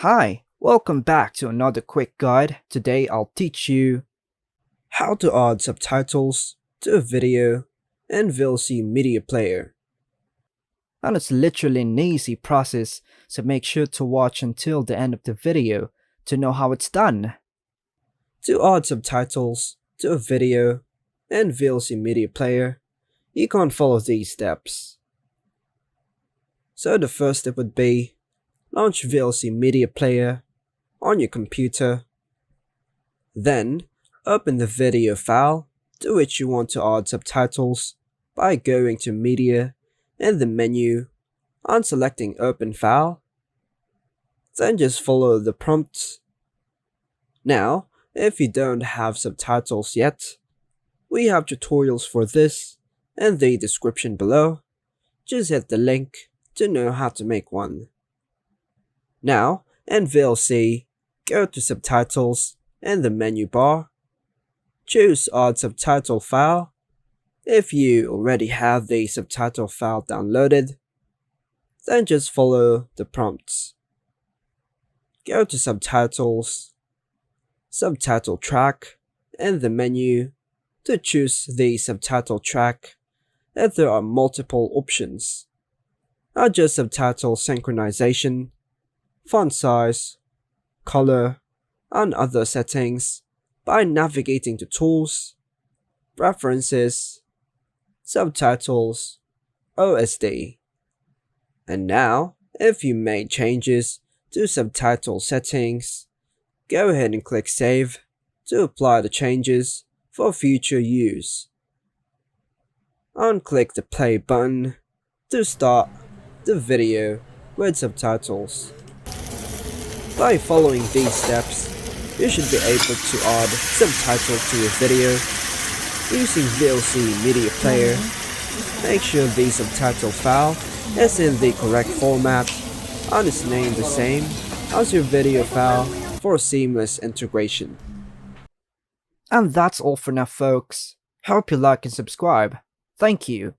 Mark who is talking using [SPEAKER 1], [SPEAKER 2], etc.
[SPEAKER 1] Hi, welcome back to another quick guide. Today I'll teach you how to add subtitles to a video in VLC media player. And it's literally an easy process, so make sure to watch until the end of the video to know how it's done. To add subtitles to a video in VLC media player, you can follow these steps. So the first step would be launch VLC media player on your computer. Then open the video file to which you want to add subtitles by going to Media in the menu and selecting Open File. Then just follow the prompts. Now, if you don't have subtitles yet, we have tutorials for this in the description below. Just hit the link to know how to make one. Now, in VLC, go to Subtitles in the menu bar. Choose Add Subtitle File. If you already have the subtitle file downloaded, then just follow the prompts. Go to Subtitles, Subtitle Track in the menu to choose the subtitle track if there are multiple options. Adjust subtitle synchronization, font size, color, and other settings by navigating to Tools, Preferences, Subtitles, OSD. And now, if you made changes to subtitle settings, go ahead and click Save to apply the changes for future use. And click the play button to start the video with subtitles. By following these steps, you should be able to add subtitles to your video using VLC Media Player. Make sure the subtitle file is in the correct format and is named the same as your video file for seamless integration. And that's all for now, folks. Hope you like and subscribe. Thank you.